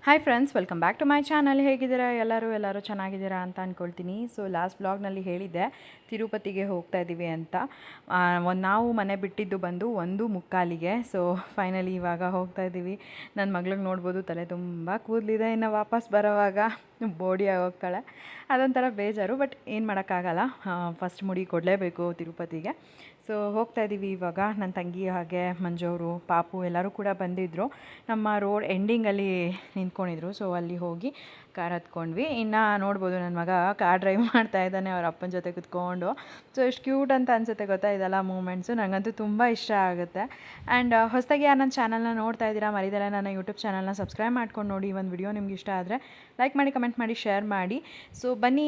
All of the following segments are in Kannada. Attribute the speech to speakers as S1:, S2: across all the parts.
S1: Hi friends, welcome back to my channel. ಹೇಗಿದ್ದೀರಾ ಎಲ್ಲರೂ ಚೆನ್ನಾಗಿದ್ದೀರಾ ಅಂತ ಅಂದ್ಕೊಳ್ತೀನಿ. ಸೊ ಲಾಸ್ಟ್ ವ್ಲಾಗ್ನಲ್ಲಿ ಹೇಳಿದ್ದೆ ತಿರುಪತಿಗೆ ಹೋಗ್ತಾ ಇದ್ದೀವಿ ಅಂತ. ನಾವು ಮನೆ ಬಿಟ್ಟಿದ್ದು ಬಂದು 1:45. ಸೊ ಫೈನಲಿ ಇವಾಗ ಹೋಗ್ತಾ ಇದ್ದೀವಿ. ನನ್ನ ಮಗಳಿಗೆ ನೋಡ್ಬೋದು, ತಲೆ ತುಂಬ ಕೂದಲಿದೆ. ಇನ್ನು ವಾಪಸ್ ಬರೋವಾಗ ಬೋಡಿ ಆಗೋಗ್ತಾಳೆ. ಅದೊಂಥರ ಬೇಜಾರು, ಬಟ್ ಏನು ಮಾಡೋಕ್ಕಾಗಲ್ಲ. ಫಸ್ಟ್ ಮುಡಿ ಕೊಡಲೇಬೇಕು ತಿರುಪತಿಗೆ. ಸೊ ಹೋಗ್ತಾ ಇದ್ದೀವಿ ಇವಾಗ. ನನ್ನ ತಂಗಿ ಹಾಗೆ ಮಂಜವರು, ಪಾಪು ಎಲ್ಲರೂ ಕೂಡ ಬಂದಿದ್ದರು. ನಮ್ಮ ರೋಡ್ ಎಂಡಿಂಗಲ್ಲಿ ನಿಂತ್ಕೊಂಡಿದ್ರು. ಸೊ ಅಲ್ಲಿ ಹೋಗಿ ಕಾರ್ ಹತ್ಕೊಂಡ್ವಿ. ಇನ್ನು ನೋಡ್ಬೋದು, ನನ್ನ ಮಗ ಕಾರ್ ಡ್ರೈವ್ ಮಾಡ್ತಾ ಇದ್ದಾನೆ ಅವ್ರ ಅಪ್ಪನ ಜೊತೆ ಕುತ್ಕೊಂಡು. ಸೊ ಎಷ್ಟು ಕ್ಯೂಟ್ ಅಂತ ಅನಿಸುತ್ತೆ ಗೊತ್ತಾ ಇದೆಲ್ಲ ಮೂಮೆಂಟ್ಸು. ನನಗಂತೂ ತುಂಬ ಇಷ್ಟ ಆಗುತ್ತೆ. ಆ್ಯಂಡ್ ಹೊಸದಾಗಿ ಯಾರು ನನ್ನ ಚಾನಲ್ನ ನೋಡ್ತಾ ಇದ್ದೀರಾ, ಮರಿದಲ್ಲ ನನ್ನ ಯೂಟ್ಯೂಬ್ ಚಾನಲ್ನ ಸಬ್ಸ್ಕ್ರೈಬ್ ಮಾಡ್ಕೊಂಡು ನೋಡಿ. ಒಂದು ವಿಡಿಯೋ ನಿಮ್ಗೆ ಇಷ್ಟ ಆದರೆ ಲೈಕ್ ಮಾಡಿ, ಕಮೆಂಟ್ ಮಾಡಿ, ಶೇರ್ ಮಾಡಿ. ಸೊ ಬನ್ನಿ,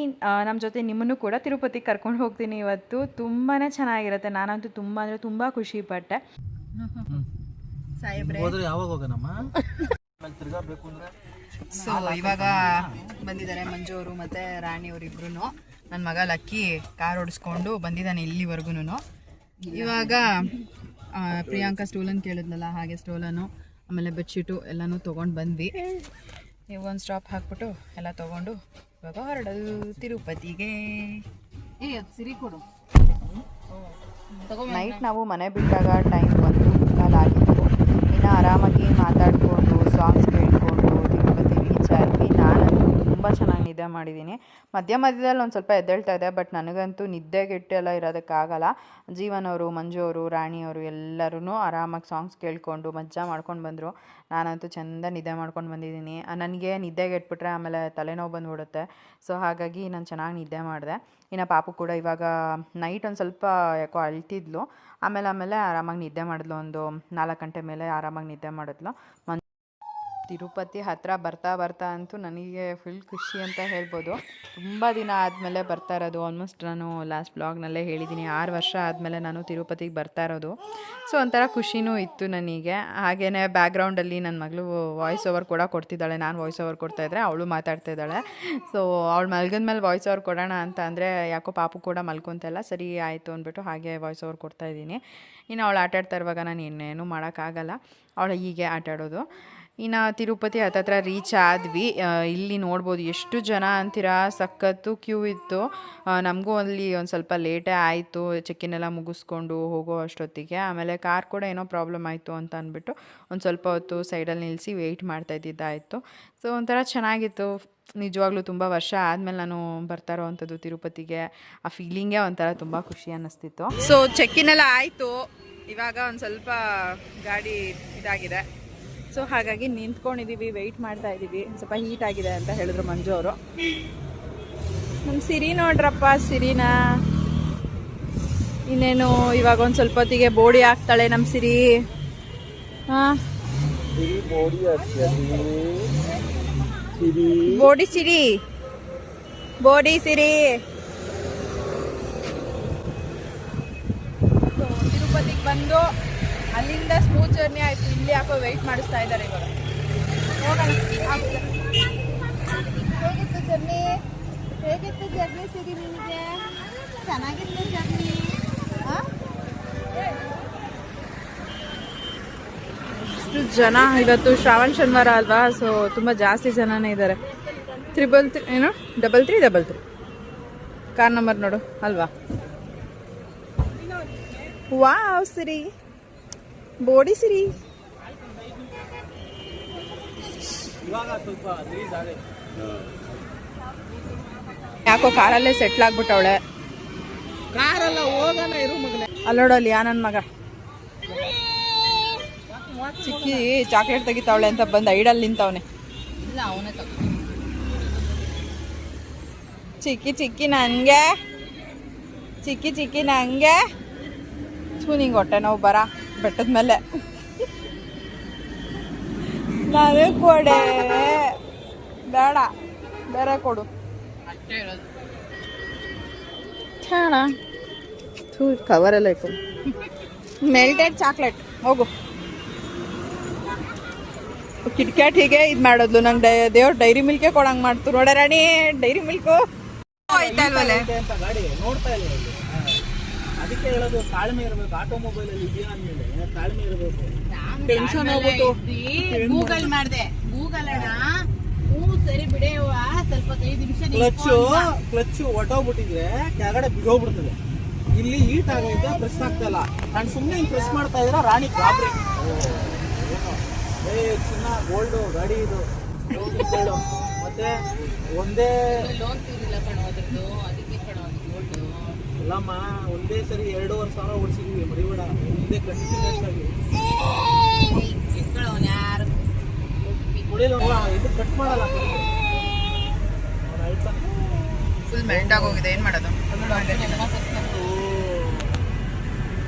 S1: ನಮ್ಮ ಜೊತೆ ನಿಮ್ಮನ್ನು ಕೂಡ ತಿರುಪತಿಗೆ ಕರ್ಕೊಂಡು ಹೋಗ್ತೀನಿ ಇವತ್ತು. ತುಂಬಾ ಚೆನ್ನಾಗಿರುತ್ತೆ. ನಾನಂತೂ ತುಂಬ ಅಂದರೆ ತುಂಬ ಖುಷಿಪಟ್ಟೆ. ಸೊ ಇವಾಗ ಬಂದಿದ್ದಾರೆ ಮಂಜು ಮತ್ತು ರಾಣಿಯವರು ಇಬ್ರು. ನನ್ನ ಮಗ ಲಕ್ಕಿ ಕಾರ್ ಓಡಿಸ್ಕೊಂಡು ಬಂದಿದ್ದಾನೆ ಇಲ್ಲಿವರೆಗೂ. ಇವಾಗ ಪ್ರಿಯಾಂಕಾ ಸ್ಟೋಲನ್ ಕೇಳಿದ್ನಲ್ಲ, ಹಾಗೆ ಸ್ಟೋಲನು ಆಮೇಲೆ ಬೆಡ್ಶೀಟು ಎಲ್ಲನೂ ತೊಗೊಂಡು ಬಂದ್ವಿ. ನೀವು ಒಂದು ಸ್ಟಾಪ್ ಹಾಕ್ಬಿಟ್ಟು ಎಲ್ಲ ತೊಗೊಂಡು ಇವಾಗ ಹೊರಡೋದು ತಿರುಪತಿಗೆ. ಸಿರಿ ಕೊಡು. ನೈಟ್ ನಾವು ಮನೆ ಬಿಟ್ಟಾಗ ಟೈಮ್ 1:15 ಆಗಿತ್ತು. ಇನ್ನು ಆರಾಮಾಗಿ ಮಾತಾಡಿಕೊಂಡು ಸಾಂಗ್ಸ್ ಕೇಳಿಕೊಂಡು ತಿರುಪತಿ ರೀಚ್ ಆದ್ವಿ. ನಾನಂತೂ ತುಂಬ ಚೆನ್ನಾಗಿ ನಿದ್ದೆ ಮಾಡಿದ್ದೀನಿ. ಮಧ್ಯದಲ್ಲಿ ಒಂದು ಸ್ವಲ್ಪ ಎದ್ದೇಳ್ತಾ ಇದೆ, ಬಟ್ ನನಗಂತೂ ನಿದ್ದೆಗೆಟ್ಟು ಎಲ್ಲ ಇರೋದಕ್ಕಾಗಲ್ಲ. ಜೀವನವರು, ಮಂಜು ಅವರು, ರಾಣಿಯವರು ಎಲ್ಲರೂ ಆರಾಮಾಗಿ ಸಾಂಗ್ಸ್ ಕೇಳಿಕೊಂಡು ಮಜಾ ಮಾಡ್ಕೊಂಡು ಬಂದರು. ನಾನಂತೂ ಚೆಂದ ನಿದ್ದೆ ಮಾಡ್ಕೊಂಡು ಬಂದಿದ್ದೀನಿ. ನನಗೆ ನಿದ್ದೆಗೆಟ್ಬಿಟ್ರೆ ಆಮೇಲೆ ತಲೆನೋವು ಬಂದುಬಿಡುತ್ತೆ. ಸೊ ಹಾಗಾಗಿ ನಾನು ಚೆನ್ನಾಗಿ ನಿದ್ದೆ ಮಾಡಿದೆ. ಇನ್ನು ಪಾಪು ಕೂಡ ಇವಾಗ ನೈಟ್ ಒಂದು ಸ್ವಲ್ಪ ಯಾಕೋ ಅಳ್ತಿದ್ಲು. ಆಮೇಲೆ ಆರಾಮಾಗಿ ನಿದ್ದೆ ಮಾಡಿದ್ಲು. ಒಂದು 4 ಗಂಟೆ ಮೇಲೆ ಆರಾಮಾಗಿ ನಿದ್ದೆ ಮಾಡಿದ್ಲು. ತಿರುಪತಿ ಹತ್ತಿರ ಬರ್ತಾ ಅಂತೂ ನನಗೆ ಫುಲ್ ಖುಷಿ ಅಂತ ಹೇಳ್ಬೋದು. ತುಂಬ ದಿನ ಆದಮೇಲೆ ಬರ್ತಾ ಇರೋದು. ಆಲ್ಮೋಸ್ಟ್ ನಾನು ಲಾಸ್ಟ್ ಬ್ಲಾಗ್ನಲ್ಲೇ ಹೇಳಿದ್ದೀನಿ, 6 ವರ್ಷ ಆದಮೇಲೆ ನಾನು ತಿರುಪತಿಗೆ ಬರ್ತಾ ಇರೋದು. ಸೊ ಒಂಥರ ಖುಷಿನೂ ಇತ್ತು ನನಗೆ. ಹಾಗೆಯೇ ಬ್ಯಾಕ್ಗ್ರೌಂಡಲ್ಲಿ ನನ್ನ ಮಗಳು ವಾಯ್ಸ್ ಓವರ್ ಕೂಡ ಕೊಡ್ತಿದ್ದಾಳೆ. ನಾನು ವಾಯ್ಸ್ ಓವರ್ ಕೊಡ್ತಾಯಿದ್ರೆ ಅವಳು ಮಾತಾಡ್ತಾ ಇದ್ದಾಳೆ. ಸೊ ಅವಳು ಮಲ್ಗದ್ಮೇಲೆ ವಾಯ್ಸ್ ಓವರ್ ಕೊಡೋಣ ಅಂತ ಅಂದರೆ ಯಾಕೋ ಪಾಪು ಕೂಡ ಮಲ್ಕೊತಲ್ಲ. ಸರಿ ಆಯಿತು ಅಂದ್ಬಿಟ್ಟು ಹಾಗೆ ವಾಯ್ಸ್ ಓವರ್ ಕೊಡ್ತಾಯಿದ್ದೀನಿ. ಇನ್ನು ಅವಳು ಆಟಾಡ್ತಾ ಇರುವಾಗ ನಾನು ಇನ್ನೇನು ಮಾಡೋಕ್ಕಾಗಲ್ಲ. ಅವಳು ಹೀಗೆ ಆಟಾಡೋದು. ಇನ್ನು ತಿರುಪತಿ ಹತ್ತತ್ರ ರೀಚ್ ಆದ್ವಿ. ಇಲ್ಲಿ ನೋಡ್ಬೋದು ಎಷ್ಟು ಜನ ಅಂತೀರಾ, ಸಖತ್ತು ಕ್ಯೂ ಇತ್ತು. ನಮಗೂ ಅಲ್ಲಿ ಒಂದು ಸ್ವಲ್ಪ ಲೇಟೇ ಆಯಿತು ಚೆಕ್ಕಿನೆಲ್ಲ ಮುಗಿಸ್ಕೊಂಡು ಹೋಗೋ ಅಷ್ಟೊತ್ತಿಗೆ. ಆಮೇಲೆ ಕಾರ್ ಕೂಡ ಏನೋ ಪ್ರಾಬ್ಲಮ್ ಆಯಿತು ಅಂತ ಅಂದ್ಬಿಟ್ಟು ಒಂದು ಸ್ವಲ್ಪ ಹೊತ್ತು ಸೈಡಲ್ಲಿ ನಿಲ್ಲಿಸಿ ವೆಯ್ಟ್ ಮಾಡ್ತಾ ಇದ್ದಿದ್ದಾಯಿತು. ಸೊ ಒಂಥರ ಚೆನ್ನಾಗಿತ್ತು. ನಿಜವಾಗ್ಲೂ ತುಂಬ ವರ್ಷ ಆದಮೇಲೆ ನಾನು ಬರ್ತಾ ಇರೋವಂಥದ್ದು ತಿರುಪತಿಗೆ. ಆ ಫೀಲಿಂಗೇ ಒಂಥರ ತುಂಬ ಖುಷಿ ಅನ್ನಿಸ್ತಿತ್ತು. ಸೊ ಚೆಕ್ಕಿನೆಲ್ಲ ಆಯಿತು. ಇವಾಗ ಒಂದು ಸ್ವಲ್ಪ ಗಾಡಿ ಇದಾಗಿದೆ. ಸೊ ಹಾಗಾಗಿ ನಿಂತ್ಕೊಂಡಿದ್ದೀವಿ, ವೆಯ್ಟ್ ಮಾಡ್ತಾ ಇದ್ದೀವಿ. ಸ್ವಲ್ಪ ಹೀಟ್ ಆಗಿದೆ ಅಂತ ಹೇಳಿದ್ರು ಮಂಜು ಅವರು. ನಮ್ಮ ಸಿರಿ ನೋಡ್ರಪ್ಪ, ಸಿರಿನ ಇನ್ನೇನು ಇವಾಗ ಒಂದು ಸ್ವಲ್ಪ ಹೊತ್ತಿಗೆ ಬೋಡಿ ಹಾಕ್ತಾಳೆ ನಮ್ಮ ಸಿರಿ. ಹಾಂ, ಬೋಡಿ ಸಿರಿ, ಬೋಡಿ ಸಿರಿ. ತಿರುಪತಿಗೆ ಬಂದು ಅಲ್ಲಿಂದ ಸ್ಮೂತ್ ಜರ್ನಿ ಆಯಿತು. ಇಲ್ಲಿ ಯಾಕೋ ವೆಯ್ಟ್ ಮಾಡಿಸ್ತಾ ಇದ್ದಾರೆ. ಇವಾಗ ಹೋಗೋಣ. ಹೇಗಿತ್ತು ಜರ್ನಿ ಸಿರಿ ನಿಮಗೆ? ಚೆನ್ನಾಗಿತ್ತು ಜರ್ನಿ. ಇಷ್ಟು ಜನ ಇವತ್ತು ಶ್ರಾವಣ ಶನಿವಾರ ಅಲ್ವಾ, ಸೊ ತುಂಬ ಜಾಸ್ತಿ ಜನನೇ ಇದ್ದಾರೆ. 333 ಏನು 3333 ಕಾರ್ ನಂಬರ್ ನೋಡು ಅಲ್ವಾ. ವಾವ್ ಸಿರಿ, ಬೋಡಿ ಸಿರಿ. ಯಾಕೋ ಕಾರಲ್ಲೇ ಸೆಟ್ಲ್ ಆಗ್ಬಿಟ್ಟವಳೆ. ಅಲ್ಲೋಡಲ್ಲಿ ಯಾ ನನ್ನ ಮಗ ಚಿಕ್ಕಿ ಚಾಕ್ಲೇಟ್ ತೆಗಿತಾವಳೆ ಅಂತ ಬಂದು ಐಡಲ್ ನಿಂತವನೆ. ಚಿಕ್ಕಿ ನನಗೆ, ಚಿಕ್ಕಿ ನನಗೆ ನಿಂಗೆ ಹೊಟ್ಟೆ ನೋವು ಬರ ಬೆಟ್ಟದ ಮೇಲೆ. ನಾವೇ ಕೊಡೆ ಬೇಡ, ಬೇರೆ ಕೊಡು. ಕವರೆಲ್ಲ ಇಟ್ಟು ಮೆಲ್ಟೆಡ್ ಚಾಕ್ಲೇಟ್. ಹೋಗು. ಕಿಟ್ಕ್ಯಾಟ್ ಹೀಗೆ ಇದು ಮಾಡೋದು. ನಂಗೆ ದೇವ್ರ ಡೈರಿ ಮಿಲ್ಕೇ ಕೊಡಂಗೆ ಮಾಡ್ತು ನೋಡ ರಾಣಿ. ಡೈರಿ ಮಿಲ್ಕು ಆಯ್ತಾ ಇಲ್ವಲ್ಲ,
S2: ಅದಕ್ಕೆ ಹೇಳೋದು ತಾಳ್ಮೆ ಇರಬೇಕು. ಆಟೋಮೊಬೈಲ್ ಅಲ್ಲಿ ಇದೆಯಾ ಅಂದ್ಮೇಲೆ ತಾಳ್ಮೆ ಇರಬೇಕು. ಟೆನ್ಷನ್ ಆಗ್ಬಿಟ್ಟು ಗೂಗಲ್ ಮಾಡಿದೆ. ಗೂಗಲ್ ಅಣ್ಣ ಕ್ಲಚ್ ಹೊಟ್ಟೋಗ್ಬಿಟ್ಟಿದ್ರೆ ಕೆಳಗಡೆ ಬಿದ್ದೋಗ್ಬಿಡ್ತದೆ. ಇಲ್ಲಿ ಹೀಟ್ ಆಗೈತೆ, ಪ್ರೆಸ್ ಆಗ್ತಾ ಇಲ್ಲ. ನಾನು ಸುಮ್ಮನೆ ಹಿಂಗೆ ಪ್ರೆಸ್ ಮಾಡ್ತಾ ಇದ್ರೆ ರಾಣಿ ಗಾಬರಿ. ಚಿನ್ನ ಗೋಲ್ಡ್ ಗಾಡಿ ಇದು ಮತ್ತೆ ಒಂದೇ ಅಲ್ಲಮ್ಮ, ಒಂದೇ ಸರಿ 2,500 ಓಡಿಸಿದ್ವಿ ಮರಿಬೇಡ. ಒಂದೇ ಕಂಟಿನ್ಯೂಸ್ ಆಗಿ ಇದು ಕಟ್ ಮಾಡಲ್ಲ.
S1: ಫುಲ್ ಮೆಲ್ಟ್ ಆಗೋಗಿದೆ, ಏನು ಮಾಡೋದು?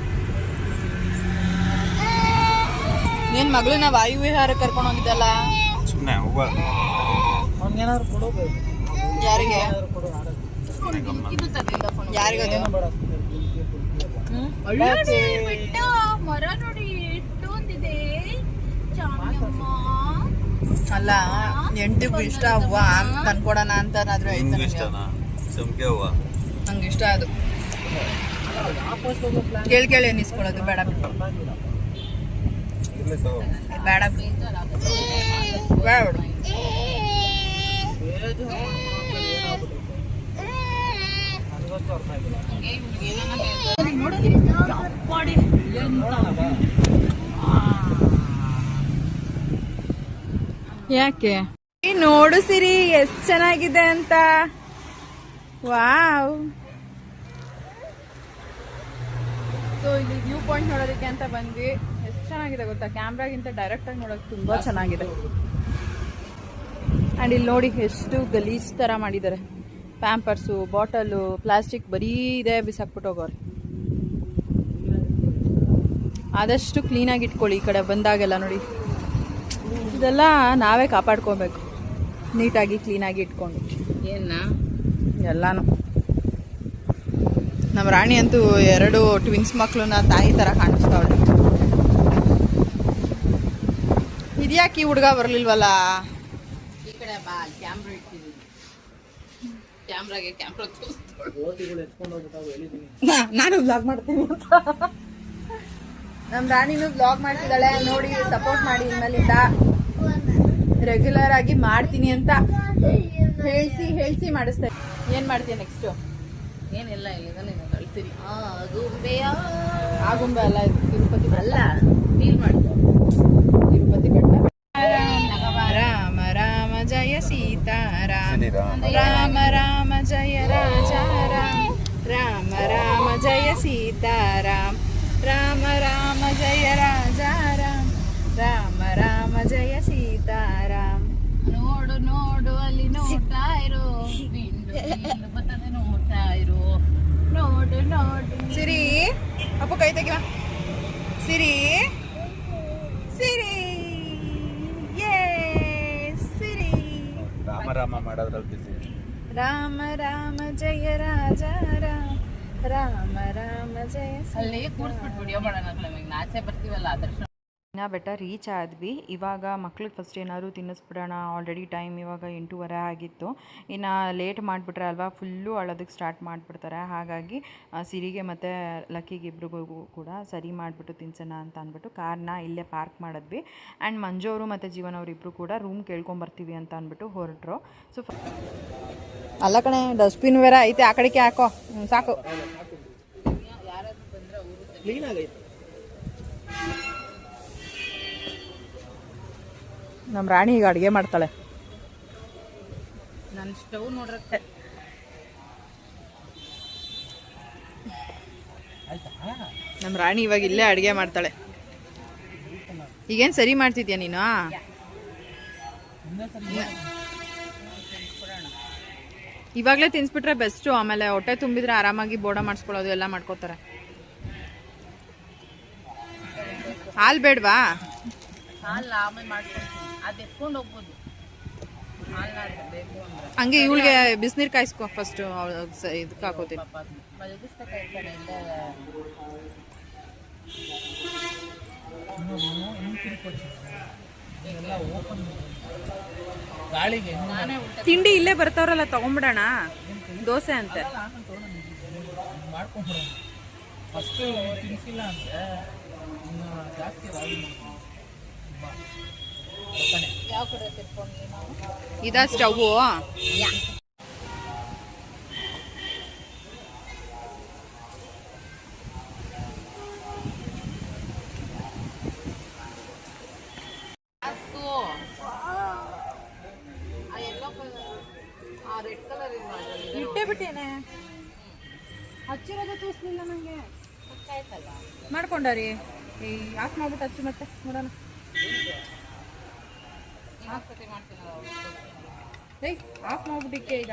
S1: ಏನ್ ಮಗಳನ್ನ ವಾಯು ವಿಹಾರಕ್ಕೆ ಕರ್ಕೊಂಡು ಹೋಗಿದ್ದಲ್ಲ?
S3: ಸುಮ್ಮನೆ
S2: ಅವ್ನಿಗೇನಾದ್ರು ಕೊಡೋಬೇಕು.
S1: ಯಾರಿಗೆ?
S2: ಯಾರಿಗೆ
S1: ಯಾರಿಗದು?
S4: ಮರ ನೋಡಿ ಎಷ್ಟು ಒಂದಿದೆ.
S1: ಅಲ್ಲ, ಎಂಟಿಗೂ ಇಷ್ಟ ಹೂವ ತಂದ್ಕೊಡೋಣ ಅಂತಾನಾದ್ರೂ ಆಯ್ತು. ನಂಗೆ ಇಷ್ಟ ಅದು. ಕೇಳಿ ಅನ್ನಿಸ್ಕೊಳ್ಳೋದು ಬೇಡ ಬೇಡ ಬೇಡ. ಯಾಕೆ ನೋಡು ಸಿರಿ ಎಷ್ಟು ಚೆನ್ನಾಗಿದೆ ಅಂತ. ವಾವ್. ಸೊ ಇಲ್ಲಿ ವ್ಯೂ ಪಾಯಿಂಟ್ ನೋಡೋದಕ್ಕೆ ಅಂತ ಬಂದ್ವಿ. ಎಷ್ಟು ಚೆನ್ನಾಗಿದೆ ಗೊತ್ತಾ, ಕ್ಯಾಮ್ರಾಗಿಂತ ಡೈರೆಕ್ಟಾಗಿ ನೋಡೋಕೆ ತುಂಬ ಚೆನ್ನಾಗಿದೆ. ಆ್ಯಂಡ್ ಇಲ್ಲಿ ನೋಡಿ ಎಷ್ಟು ಗಲೀಜ್ ಥರ ಮಾಡಿದ್ದಾರೆ. ಪ್ಯಾಂಪರ್ಸು, ಬಾಟಲು, ಪ್ಲಾಸ್ಟಿಕ್ ಬರೀ ಇದೆ ಬಿಸಾಕ್ಬಿಟ್ಟು ಹೋಗೋರು. ಆದಷ್ಟು ಕ್ಲೀನಾಗಿ ಇಟ್ಕೊಳ್ಳಿ ಈ ಕಡೆ ಬಂದಾಗೆಲ್ಲ. ನೋಡಿ, ಇದೆಲ್ಲ ನಾವೇ ಕಾಪಾಡ್ಕೋಬೇಕು, ನೀಟಾಗಿ ಕ್ಲೀನಾಗಿ ಇಟ್ಕೊಂಡು. ಎಲ್ಲಾನು. ನಮ್ಮ ರಾಣಿ ಅಂತೂ 2 ಟ್ವಿನ್ಸ್ ಮಕ್ಕಳನ್ನ ತಾಯಿ ಥರ ಕಾಣಿಸ್ತಾವಳೆ. ಇದ್ಯಾಕೆ ಈ ಹುಡುಗ ಬರಲಿಲ್ವಲ್ಲ?
S4: ಈ ಕಡೆ ಬಾ, ಕ್ಯಾಮ್ರಾ ಇಟ್ಟಿದ್ದೀನಿ. ಕ್ಯಾಮ್ರಾಗೆ ಕ್ಯಾಮ್ರಾ
S1: ನಾನು ಬ್ಲಾಗ್ ಮಾಡ್ತೀನಿ ಅಂತ. ನಮ್ಮ ರಾಣಿನೂ ಬ್ಲಾಗ್ ಮಾಡ್ತಿದ್ದಾಳೆ ನೋಡಿ, ಸಪೋರ್ಟ್ ಮಾಡಿ. ಇನ್ಮೇಲಿಂದ ರೆಗ್ಯುಲರ್ ಆಗಿ ಮಾಡ್ತೀನಿ ಅಂತ ಹೇಳ್ಸಿ ಮಾಡಿಸ್ತಾ. ಏನ್ ಮಾಡ್ತೀಯ ನೆಕ್ಸ್ಟ್?
S4: ಏನಿಲ್ಲ, ಇಲ್ಲಿಂದ ನೀನು ಕಳ್ತೀನಿ.
S1: ಆಗುಂಬೆ ಅಲ್ಲ, ಇದು ತಿರುಪತಿ
S4: ಅಲ್ಲ, ಫೀಲ್ ಮಾಡ್ಕೊ.
S1: ತಿರುಪತಿ ಬೆಟ್ಟ. ರಾಮ ರಾಮ ಜಯ ಸೀತಾರಾಮ, ರಾಮ ರಾಮ ಜಯ ರಾಜಾ ರಾಮ, ರಾಮ ರಾಮ ಜಯ ಸೀತಾರಾಮ, ರಾಮ ರಾಮ ಜಯ ರಾಜಾ ರಾಮ, ರಾಮ ರಾಮ ಜಯ ಸೀತಾರಾಮ.
S4: ನೋಡು ನೋಡು ಅಲ್ಲಿ ನೋಡ್ತಾ ಇರೋ, ಬರ್ತದೆ ನೋಡ್ತಾ ಇರೋ. ನೋಡು ನೋಡು
S1: ಸಿರಿ, ಅಪ್ಪ ಕೈ ತೆಗಿವ. ಸಿರಿ ಸಿರಿ ಸಿರಿ.
S3: ರಾಮ ರಾಮ ಮಾಡೋದ್ರಲ್ಲಿ ಬಿಸಿ.
S1: ರಾಮ ರಾಮ ಜಯ ರಾಜ ರಾಮ, ರಾಮ ರಾಮ ಜಯ.
S4: ಅಲ್ಲಿ ಕೂರ್ಸ್ಬಿಟ್ಟು ವಿಡಿಯೋ ಮಾಡೋಣ. ನಮಗೆ ನಾಚೆ ಬರ್ತೀವಲ್ಲ ಅದರ್ಶ.
S1: ಇನ್ನ ಬೆಟ್ಟ ರೀಚ್ ಆದ್ವಿ. ಇವಾಗ ಮಕ್ಳಿಗೆ ಫಸ್ಟ್ ಏನಾದ್ರು ತಿನ್ನಿಸ್ಬಿಡೋಣ. ಆಲ್ರೆಡಿ ಟೈಮ್ ಇವಾಗ 8:15 ಆಗಿತ್ತು. ಇನ್ನು ಲೇಟ್ ಮಾಡಿಬಿಟ್ರೆ ಅಲ್ವಾ ಫುಲ್ಲು ಅಳೋದಕ್ಕೆ ಸ್ಟಾರ್ಟ್ ಮಾಡಿಬಿಡ್ತಾರೆ. ಹಾಗಾಗಿ ಸಿರಿಗೆ ಮತ್ತು ಲಕ್ಕಿಗೆ ಇಬ್ರಿಗೂ ಕೂಡ ಸರಿ ಮಾಡಿಬಿಟ್ಟು ತಿನ್ಸೋಣ ಅಂತ ಅಂದ್ಬಿಟ್ಟು ಕಾರ್ನ ಇಲ್ಲೇ ಪಾರ್ಕ್ ಮಾಡಿದ್ವಿ. ಆ್ಯಂಡ್ ಮಂಜು ಅವರು ಮತ್ತು ಜೀವನ್ ಅವರಿಬ್ಬರು ಕೂಡ ರೂಮ್ ಕೇಳ್ಕೊಂಬರ್ತೀವಿ ಅಂತ ಅಂದ್ಬಿಟ್ಟು ಹೊರಟ್ರು. ಸೊ ಅಲ್ಲ ಕಣೆ, ಡಸ್ಟ್ಬಿನ್ ಬೇರೆ ಐತೆ, ಆ ಕಡೆಗೆ ಹಾಕೋ. ಸಾಕು.
S2: ಕ್ಲೀನ್ ಆಗೈತೆ.
S1: ನಮ್ಮ ರಾಣಿ ಈಗ ಅಡುಗೆ ಮಾಡ್ತಾಳೆ.
S4: ನನ್ನ ಸ್ಟವ್ ನೋಡ್ರತ್ತೆ.
S1: ನಮ್ಮ ರಾಣಿ ಇವಾಗ ಇಲ್ಲೇ ಅಡುಗೆ ಮಾಡ್ತಾಳೆ. ಈಗೇನು ಸರಿ ಮಾಡ್ತಿದ್ಯಾ ನೀನು? ಇವಾಗಲೇ ತಿನ್ಸ್ಬಿಟ್ರೆ ಬೆಸ್ಟು. ಆಮೇಲೆ ಹೊಟ್ಟೆ ತುಂಬಿದ್ರೆ ಆರಾಮಾಗಿ ಬೋಡ ಮಾಡಿಸ್ಕೊಳ್ಳೋದು ಎಲ್ಲ ಮಾಡ್ಕೋತಾರೆ. ಹಾಲು ಬೇಡವಾ?
S4: ಹಾಲು ಆಮೇಲೆ ಮಾಡ್ಕೊಡ್ತೀನಿ, ಅದು ಎತ್ಕೊಂಡು ಹೋಗ್ಬೋದು. ಹಾಲು ಬೇಕು ಅಂದ್ರೆ
S1: ಹಂಗೆ ಇವಳಿಗೆ ಬಿಸಿನೀರು ಕಾಯಿಸ್ಕೊ ಫಸ್ಟು. ಇದಕ್ಕೆ ಹಾಕೋತೀನಿ.
S4: ಮಲಗಿಸ್ತಾ ಇರ್ತಾನೆ ಇಲ್ಲ.
S2: ಗಾಳಿಗೆ
S1: ತಿಂಡಿ ಇಲ್ಲೇ ಬರ್ತಾವ್ರಲ್ಲ, ತಗೊಂಡ್ಬಿಡೋಣ. ದೋಸೆ ಅಂತೆ
S2: ಮಾಡ್ಕೊಂಡ್ಬಿಡೋಣ. ಫಸ್ಟು ತಿನ್ಸಿಲ್ಲ ಅಂದರೆ ಜಾಸ್ತಿ ರಾಗಿ
S4: ಯಾವ ಕಡೆ ತಿರ್ಕೊಂಡು ನಾವು
S1: ಇದಾ ಸ್ಟವ್ವು? ಇಟ್ಟೇ ಬಿಟ್ಟೇನೆ ಹಚ್ಚಿರೋದೇ ತೋರಿಸ್ಲಿಲ್ಲ ನನಗೆ ಮಾಡ್ಕೊಂಡಾರಿ ಯಾಕೆ ಮಾಡ್ಬಿಟ್ಟು ಹಚ್ಚು ಮತ್ತೆ ನೋಡೋಣ ಏಯ್ ಆಫ್ ಮಾಡ್ಬಿಟ್ಟಿಕ್ಕೆ ಈಗ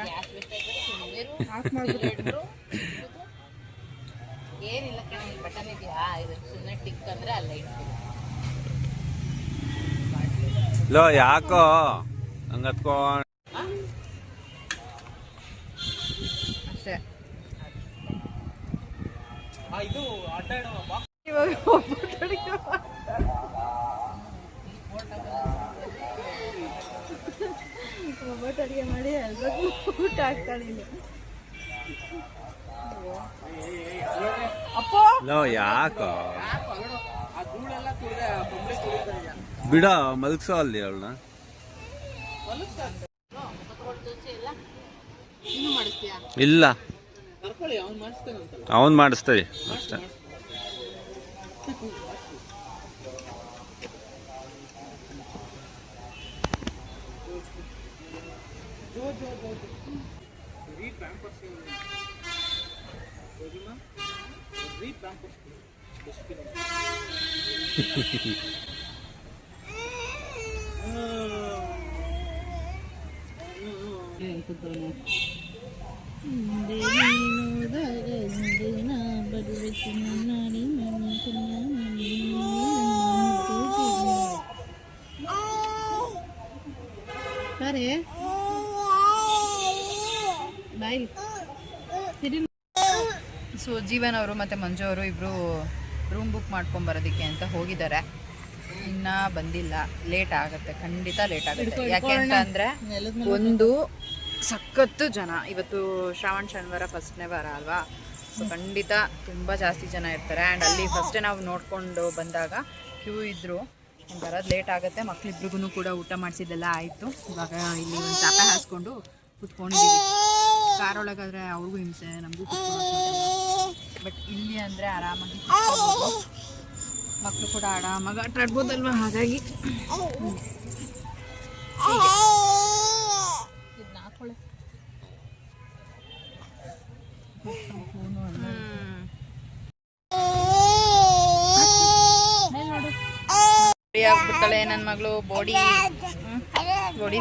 S1: ಆಫ್ ಮಾಡ್ಬಿಟ್ಟು
S4: ಏನಿಲ್ಲ ಬಟನ್ ಇದೆಯಾ ಇದು ಸುಮ್ಮನೆ ಟಿಕ್ ಅಂದ್ರೆ ಅಲ್ಲ ಇಟ್ಕೊಂಡು
S3: ಲೋ ಯಾಕೋ ಹಂಗತ್ಕೊಂಡು
S1: ಅಷ್ಟೇ
S2: ಇದು ಅಡ್ಡ ಇಡೋ ಬಾಕ್ಸ್
S1: ಇವಾಗ ಒಬ್ಬಟ್ಟು ಅಡುಗೆ ಮಾಡಿ ಎಲ್ರಿಗೂ ಊಟ ಆಗ್ತಾಳೆ ಅಪ್ಪ
S3: ಲೋ ಯಾಕೋ
S2: ಆ ಧೂಳೆಲ್ಲ ತುಳಿದೆ ಬೊಂಬೆ ತುಳಿತಾರೆ
S3: ಬಿಡ ಮಲಗ್ಸೋ ಅಲ್ಲಿ ಅವಳನ್ನ
S4: ಇನ್ನೂ ಮಾಡಿಸ್ತೀಯಾ
S3: ಇಲ್ಲ
S2: ಕರ್ಕೊಳ್ಳಿ ಅವ್ನು ಮಾಡಿಸ್ತಾನಂತಲ್ಲ
S3: ಅವನ್ ಮಾಡಿಸ್ತೀವಿ ಅಷ್ಟೇ
S1: ಸರಿ ಬಾಯ್ ಸೊ ಜೀವನ್ ಅವರು ಮತ್ತು ಮಂಜು ಅವರು ಇಬ್ಬರು ರೂಮ್ ಬುಕ್ ಮಾಡ್ಕೊಂಬರೋದಕ್ಕೆ ಅಂತ ಹೋಗಿದ್ದಾರೆ ಇನ್ನೂ ಬಂದಿಲ್ಲ ಲೇಟ್ ಆಗುತ್ತೆ ಖಂಡಿತ ಲೇಟ್ ಆಗುತ್ತೆ ಯಾಕೆ ಅಂತ ಅಂದರೆ ಒಂದು ಸಖತ್ತು ಜನ ಇವತ್ತು ಶ್ರಾವಣ ಶನಿವಾರ ಫಸ್ಟ್ನೇ ವಾರ ಅಲ್ವಾ ಸೊ ಖಂಡಿತ ತುಂಬ ಜಾಸ್ತಿ ಜನ ಇರ್ತಾರೆ ಆ್ಯಂಡ್ ಅಲ್ಲಿ ಫಸ್ಟೇ ನಾವು ನೋಡಿಕೊಂಡು ಬಂದಾಗ ಕ್ಯೂ ಇದ್ದರು ಬರೋದು ಲೇಟ್ ಆಗುತ್ತೆ ಮಕ್ಳಿಬ್ರಿಗೂ ಕೂಡ ಊಟ ಮಾಡಿಸಿದ್ದೆಲ್ಲ ಆಯಿತು ಇವಾಗ ಇಲ್ಲಿ ಒಂದು ಚಾಪೆ ಹಾಸ್ಕೊಂಡು ಕುತ್ಕೊಂಡಿದ್ದೀವಿ ಕಾರೊಳಗಾದರೆ ಅವ್ರಿಗೂ ಹಿಂಸೆ ನಮಗೂ ಬಟ್ ಇಲ್ಲಿ ಅಂದರೆ ಆರಾಮಾಗಿ ಮಕ್ಕಳು ಕೂಡ ಆರಾಮಾಗಿ ಆಟ ಆಡ್ಬೋದಲ್ವ ಹಾಗಾಗಿ ರೆಡಿ ಆಗ್ಬಿಡ್ತಾಳೆ ನನ್ನ ಮಗಳು ಬಾಡಿ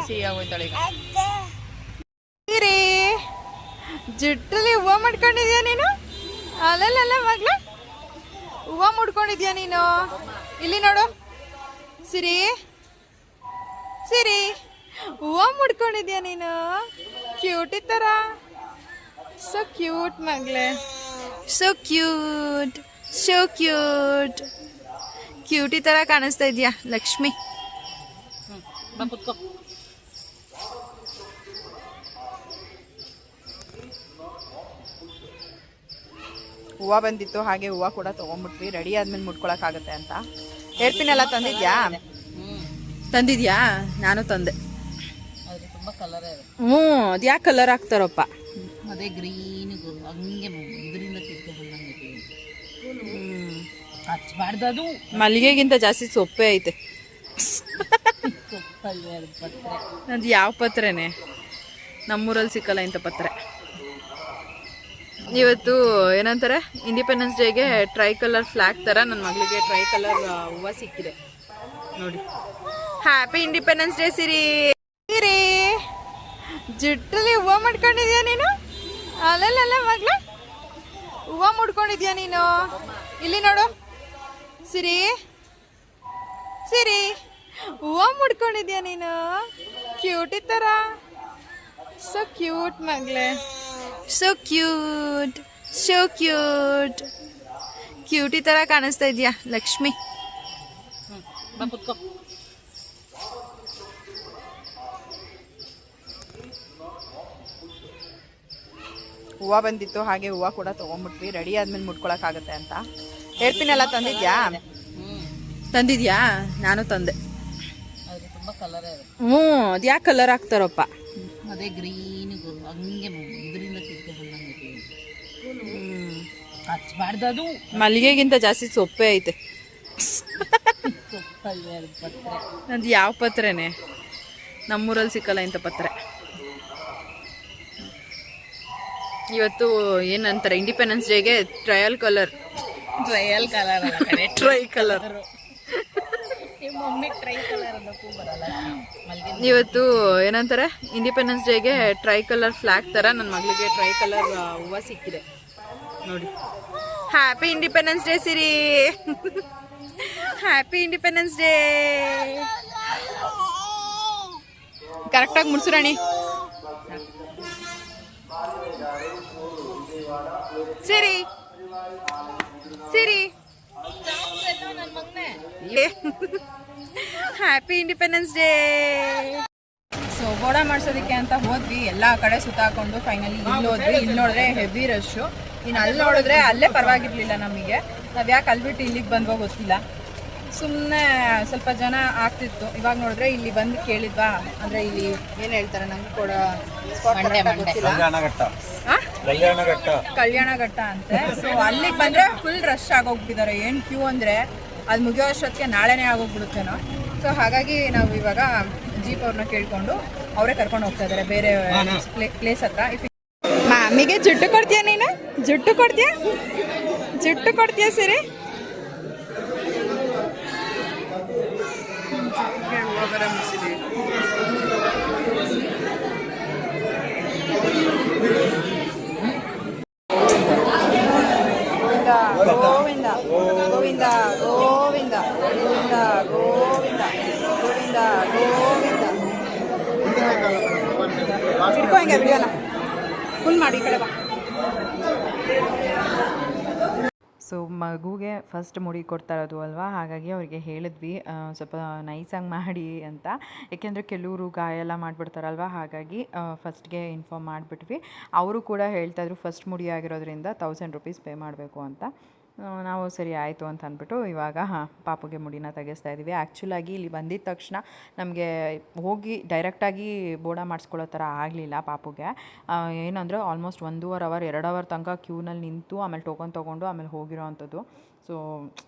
S1: ಸಿಹಿ ಆಗೋಯ್ತಾಳೆ ಈಗ ಜುಟ್ಟಲ್ಲಿ ಹೂವು ಮಾಡ್ಕೊಂಡಿದ್ಯಾ ನೀನು ಅಲ್ಲಲ್ಲ ಮಗ್ಲ ಹೂವು ಮುಡ್ಕೊಂಡಿದ್ಯಾ ನೀನು ಇಲ್ಲಿ ನೋಡು ಸಿರಿ ಸಿರಿ ಹೂವು ಮುಡ್ಕೊಂಡಿದ್ಯಾ ನೀನು ಕ್ಯೂಟ್ ಇತ್ತರ ಸೊ ಕ್ಯೂಟ್ ಮಗ್ಲೆ ಸೊ ಕ್ಯೂಟ್ ಕ್ಯೂಟಿ ಥರ ಕಾಣಿಸ್ತಾ ಇದೆಯಾ ಲಕ್ಷ್ಮಿ
S4: ಬಾ ಕುತ್ಕೋ
S1: ಹೂವು ಬಂದಿತ್ತು ಹಾಗೆ ಹೂವು ಕೂಡ ತೊಗೊಂಡ್ಬಿಟ್ವಿ ರೆಡಿ ಆದ್ಮೇಲೆ ಮುಟ್ಕೊಳಕ್ಕಾಗತ್ತೆ ಅಂತ ಹೇರ್ ಪಿನ್ ಎಲ್ಲ ತಂದಿದ್ಯಾ ನಾನು ತಂದೆ
S4: ಅದ್ರ ತುಂಬ ಕಲರ್ ಇದೆ
S1: ಅದು ಯಾಕೆ ಕಲರ್ ಹಾಕ್ತಾರಪ್ಪ
S4: ಅದೇ ಗ್ರೀನ್ ಹಂಗೆ ಇದರಿಂದ ತಿಳ್ಕೊಂಡ್ಬಂದಂಗೆ ಹಚ್ಬಾರ್ದು ಅದು
S1: ಮಲ್ಲಿಗೆಗಿಂತ ಜಾಸ್ತಿ ಸೊಪ್ಪೆ ಐತೆ
S4: ಸೊಪ್ಪಲ್ವೇ ಅದು ಪತ್ರೆ
S1: ಅದು ಯಾವ ಪತ್ರೆನೇ ನಮ್ಮೂರಲ್ಲಿ ಸಿಕ್ಕಲ್ಲ ಇಂಥ ಪತ್ರೆ ಇವತ್ತು ಏನಂತಾರೆ ಇಂಡಿಪೆಂಡೆನ್ಸ್ ಡೇಗೆ ಟ್ರೈ ಕಲರ್ ಫ್ಲಾಗ್ ಥರ ನನ್ನ ಮಗಳಿಗೆ ಟ್ರೈ ಕಲರ್ ಹೂವು ಸಿಕ್ಕಿದೆ ನೋಡಿ ಹ್ಯಾಪಿ ಇಂಡಿಪೆಂಡೆನ್ಸ್ ಡೇ ಸಿರಿ ಸಿರಿ ಜುಟ್ಟಲ್ಲಿ ಹೂವು ಮಾಡ್ಕೊಂಡಿದ್ಯಾ ನೀನು ಅಲ್ಲಲ್ಲ ಮಗ್ಲ ಹೂವು ಮುಡ್ಕೊಂಡಿದ್ಯಾ ನೀನು ಇಲ್ಲಿ ನೋಡು ಸಿರಿ ಹೂವು ಮುಡ್ಕೊಂಡಿದ್ಯಾ ನೀನು ಕ್ಯೂಟ್ ಇತ್ತರ ಸೊ ಕ್ಯೂಟ್ ಮಗ್ಲೆ ಸೊ ಕ್ಯೂಟಿ ಥರ ಕಾಣಿಸ್ತಾ ಇದೆಯಾ ಲಕ್ಷ್ಮಿ
S4: ಬಾ ಕುತ್ಕೋ
S1: ಹೂವು ಬಂದಿತ್ತು ಹಾಗೆ ಹೂವು ಕೂಡ ತೊಗೊಂಡ್ಬಿಟ್ವಿ ರೆಡಿ ಆದ್ಮೇಲೆ ಮುಟ್ಕೊಳಕ್ಕಾಗತ್ತೆ ಅಂತ ಹೇರ್ ಪಿನ್ ಎಲ್ಲ ತಂದಿದ್ಯಾ ನಾನು ತಂದೆ
S4: ಅದ್ರ ತುಂಬ ಕಲರ್ ಇದೆ
S1: ಅದು ಯಾಕೆ ಕಲರ್ ಹಾಕ್ತಾರಪ್ಪ
S4: ಅದೇ ಗ್ರೀನ್ ಹಂಗೆ ಇದರಿಂದ ತಿಳ್ಕೊಂಡ್ಬಂದಂಗೆ ಹಚ್ಬಾರ್ದು ಅದು
S1: ಮಲ್ಲಿಗೆಗಿಂತ ಜಾಸ್ತಿ ಸೊಪ್ಪೆ ಐತೆ
S4: ಸೊಪ್ಪಲ್ವೇ ಅದು ಪತ್ರೆ
S1: ಅದು ಯಾವ ಪತ್ರೆನೇ ನಮ್ಮೂರಲ್ಲಿ ಸಿಕ್ಕಲ್ಲ ಇಂಥ ಪತ್ರೆ ಇವತ್ತು ಏನಂತಾರೆ ಇಂಡಿಪೆಂಡೆನ್ಸ್ ಡೇಗೆ ಟ್ರಯಲ್ ಕಲರ್
S4: ಟ್ರಯಲ್ ಕಲರ್ ಅಲ್ಲ ಕಡೆ
S1: ಟ್ರೈ ಕಲರ್
S4: ನಿಮ್ಮ ಮಮ್ಮಿ ಟ್ರೈ ಕಲರ್ ಅನ್ನೋಕ್ಕೂ ಬರಲ್ಲ ಮಲ್ಗೆ
S1: ಇವತ್ತು ಏನಂತಾರೆ ಇಂಡಿಪೆಂಡೆನ್ಸ್ ಡೇಗೆ ಟ್ರೈ ಕಲರ್ ಫ್ಲಾಗ್ ಥರ ನನ್ನ ಮಗಳಿಗೆ ಟ್ರೈ ಕಲರ್ ಹೂವು ಸಿಕ್ಕಿದೆ ನೋಡಿ. ಹ್ಯಾಪಿ ಇಂಡಿಪೆಂಡೆನ್ಸ್ ಡೇ ಸಿರಿ, ಹ್ಯಾಪಿ ಇಂಡಿಪೆಂಡೆನ್ಸ್ ಡೇ. ಕರೆಕ್ಟಾಗಿ ಮುಡ್ಸು ರಾಣಿ. ಸಿರಿ ಸಿರಿ
S4: ನನ್ನ ಮಗನೇ
S1: ಹ್ಯಾಪಿ ಇಂಡಿಪೆಂಡೆನ್ಸ್ ಡೇ. ಸೊ ಬೋಡ ಮಾಡ್ಸೋದಕ್ಕೆ ಅಂತ ಹೋದ್ವಿ, ಎಲ್ಲ ಕಡೆ ಸುತ್ತಾಕೊಂಡು ಫೈನಲಿ ಇಲ್ಲಿ ಹೋದ್ವಿ. ಇಲ್ಲಿ ನೋಡಿದ್ರೆ ಹೆವಿ ರಶ್ಶು. ಇನ್ನು ಅಲ್ಲಿ ನೋಡಿದ್ರೆ ಅಲ್ಲೇ ಪರವಾಗಿರ್ಲಿಲ್ಲ ನಮಗೆ. ನಾವು ಯಾಕೆ ಅಲ್ಲಿ ಬಿಟ್ಟು ಇಲ್ಲಿಗೆ ಬಂದ್ವೋ ಗೊತ್ತಿಲ್ಲ, ಸುಮ್ಮನೆ ಸ್ವಲ್ಪ ಜನ ಆಗ್ತಿತ್ತು. ಇವಾಗ ನೋಡಿದ್ರೆ ಇಲ್ಲಿ ಬಂದು ಕೇಳಿದ್ವಾ, ಅಂದರೆ ಇಲ್ಲಿ ಏನು ಹೇಳ್ತಾರೆ ನಂಗೆ ಕೂಡ ಗೊತ್ತಿಲ್ಲ, ಕಲ್ಯಾಣಘಟ್ಟ ಅಂತೆ. ಸೊ ಅಲ್ಲಿಗೆ ಬಂದರೆ ಫುಲ್ ರಶ್ ಆಗೋಗ್ಬಿಟ್ಟಿದ್ದಾರೆ. ಏನು ಕ್ಯೂ ಅಂದರೆ ಅದು ಮುಗಿಯೋ ಅಷ್ಟೊತ್ತಿಗೆ ನಾಳೆನೇ ಆಗೋಗ್ಬಿಡುತ್ತೇನೋ. ಸೊ ಹಾಗಾಗಿ ನಾವು ಇವಾಗ ಜೀಪ್ ಅವ್ರನ್ನ ಕೇಳ್ಕೊಂಡು ಅವರೇ ಕರ್ಕೊಂಡು ಹೋಗ್ತಾ ಇದ್ದಾರೆ ಬೇರೆ ಪ್ಲೇಸ್ ಹತ್ರ. ಮಾಮಿಗೆ ಜುಟ್ಟು ಕೊಡ್ತೀಯ ನೀನು? ಜುಟ್ಟು ಕೊಡ್ತೀಯ ಸರಿ? ಗೋವಿಂದ ಗೋವಿಂದ ಗೋವಿಂದ ಗೋವಿಂದ ಗೋವಿಂದ ಗೋವಿಂದ ಗೋವಿಂದ. ಇಟ್ಕೋ ಹಿಂಗೆ ವಿಡಿಯೋನ ಫುಲ್ ಮಾಡಿ ಈ ಕಡೆ ಬಾ. ಸೊ ಮಗುಗೆ ಫಸ್ಟ್ ಮುಡಿ ಕೊಡ್ತಾ ಇರೋದು ಅಲ್ವಾ, ಹಾಗಾಗಿ ಅವರಿಗೆ ಹೇಳಿದ್ವಿ ಸ್ವಲ್ಪ ನೈಸಾಗಿ ಮಾಡಿ ಅಂತ. ಏಕೆಂದರೆ ಕೆಲವರು ಗಾಯ ಎಲ್ಲ ಮಾಡಿಬಿಡ್ತಾರಲ್ವ, ಹಾಗಾಗಿ ಫಸ್ಟ್ಗೆ ಇನ್ಫಾರ್ಮ್ ಮಾಡಿಬಿಟ್ವಿ. ಅವರು ಕೂಡ ಹೇಳ್ತಾಯಿದ್ರು ಫಸ್ಟ್ ಮುಡಿ ಆಗಿರೋದ್ರಿಂದ 1000 ರೂಪೀಸ್ ಪೇ ಮಾಡಬೇಕು ಅಂತ. ನಾವು ಸರಿ ಆಯಿತು ಅಂತ ಅಂದ್ಬಿಟ್ಟು ಇವಾಗ ಪಾಪುಗೆ ಮುಡಿನ ತೆಗೆಸ್ತಾ ಇದ್ದೀವಿ. ಆ್ಯಕ್ಚುಲಾಗಿ ಇಲ್ಲಿ ಬಂದಿದ್ದ ತಕ್ಷಣ ನಮಗೆ ಹೋಗಿ ಡೈರೆಕ್ಟಾಗಿ ಬೋಡ ಮಾಡಿಸ್ಕೊಳ್ಳೋ ಥರ ಆಗಲಿಲ್ಲ ಪಾಪುಗೆ. ಏನಂದರೆ ಆಲ್ಮೋಸ್ಟ್ 1.5 ಅವರ್ 2 ಅವರ್ ತನಕ ಕ್ಯೂನಲ್ಲಿ ನಿಂತು ಆಮೇಲೆ ಟೋಕನ್ ತೊಗೊಂಡು ಆಮೇಲೆ ಹೋಗಿರೋ ಅಂಥದ್ದು. ಸೊ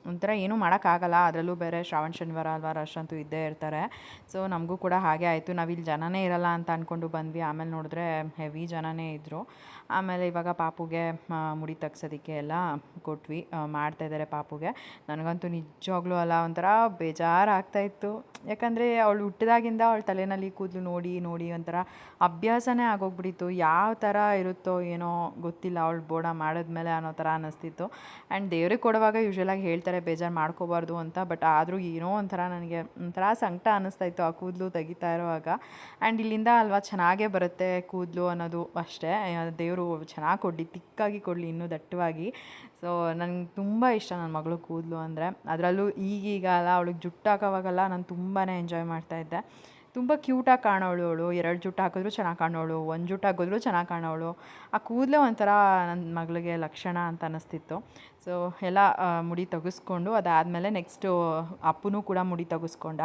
S1: ಒಂಥರ ಏನೂ ಮಾಡೋಕ್ಕಾಗಲ್ಲ, ಅದರಲ್ಲೂ ಬೇರೆ ಶ್ರಾವಣ ಶನಿವಾರ ಅಲ್ವಾ, ರಶ್ ಅಂತೂ ಇದ್ದೇ ಇರ್ತಾರೆ. ಸೊ ನಮಗೂ ಕೂಡ ಹಾಗೆ ಆಯಿತು. ನಾವಿಲ್ಲಿ ಜನನೇ ಇರಲ್ಲ ಅಂತ ಅಂದ್ಕೊಂಡು ಬಂದ್ವಿ, ಆಮೇಲೆ ನೋಡಿದ್ರೆ ಹೆವಿ ಜನನೇ ಇದ್ದರು. ಆಮೇಲೆ ಇವಾಗ ಪಾಪುಗೆ ಮುಡಿ ತೆಗ್ಸೋದಕ್ಕೆ ಎಲ್ಲ ಕೊಟ್ವಿ, ಮಾಡ್ತಾಯಿದ್ದಾರೆ ಪಾಪುಗೆ. ನನಗಂತೂ ನಿಜವಾಗ್ಲೂ ಅಲ್ಲ ಒಂಥರ ಬೇಜಾರಾಗ್ತಾಯಿತ್ತು. ಯಾಕಂದರೆ ಅವಳು ಹುಟ್ಟಿದಾಗಿಂದ ಅವಳ ತಲೆಯಲ್ಲಿ ಕೂದಲು ನೋಡಿ ನೋಡಿ ಒಂಥರ ಅಭ್ಯಾಸನೇ ಆಗೋಗ್ಬಿಟ್ಟಿತ್ತು. ಯಾವ ಥರ ಇರುತ್ತೋ ಏನೋ ಗೊತ್ತಿಲ್ಲ, ಅವಳು ಬೋಡ ಮಾಡಿದ್ಮೇಲೆ ಅನ್ನೋ ಥರ ಅನ್ನಿಸ್ತಿತ್ತು. ಆ್ಯಂಡ್ ದೇವ್ರಿಗೆ ಕೊಡುವಾಗ ಯೂಶ್ವಲಾಗಿ ಹೇಳ್ತಾರೆ ಬೇಜಾರು ಮಾಡ್ಕೋಬಾರ್ದು ಅಂತ, ಬಟ್ ಆದರೂ ಏನೋ ಒಂಥರ ನನಗೆ ಒಂಥರ ಸಂಕಟ ಅನ್ನಿಸ್ತಾಯಿತ್ತು ಆ ಕೂದಲು ತೆಗಿತಾ ಇರುವಾಗ. ಆ್ಯಂಡ್ ಇಲ್ಲಿಂದ ಅಲ್ವಾ ಚೆನ್ನಾಗೇ ಬರುತ್ತೆ ಕೂದಲು ಅನ್ನೋದು ಅಷ್ಟೇ. ದೇವರು ಚೆನ್ನಾಗಿ ಕೊಡಲಿ, ತಿಕ್ಕಾಗಿ ಕೊಡಲಿ, ಇನ್ನೂ ದಟ್ಟವಾಗಿ. ಸೊ ನನಗೆ ತುಂಬ ಇಷ್ಟ ನನ್ನ ಮಗಳು ಕೂದಲು ಅಂದರೆ. ಅದರಲ್ಲೂ ಈಗೀಗ ಅಲ್ಲ, ಅವಳಿಗೆ ಜುಟ್ಟು ಹಾಕೋವಾಗೆಲ್ಲ ನಾನು ತುಂಬಾ ಎಂಜಾಯ್ ಮಾಡ್ತಾಯಿದ್ದೆ. ತುಂಬ ಕ್ಯೂಟಾಗಿ ಕಾಣೋಳು ಅವಳು. 2 ಜುಟ್ಟು ಹಾಕಿದ್ರೂ ಚೆನ್ನಾಗಿ ಕಾಣೋಳು, 1 ಜುಟ್ಟು ಹಾಕಿದ್ರೂ ಚೆನ್ನಾಗಿ ಕಾಣೋಳು. ಆ ಕೂದಲೇ ಒಂಥರ ನನ್ನ ಮಗಳಿಗೆ ಲಕ್ಷಣ ಅಂತ ಅನ್ನಿಸ್ತಿತ್ತು. ಸೊ ಎಲ್ಲ ಮುಡಿ ತೆಗೆಸ್ಕೊಂಡು ಅದಾದಮೇಲೆ ನೆಕ್ಸ್ಟು ಅಪ್ಪನೂ ಕೂಡ ಮುಡಿ ತೆಗೆಸ್ಕೊಂಡ.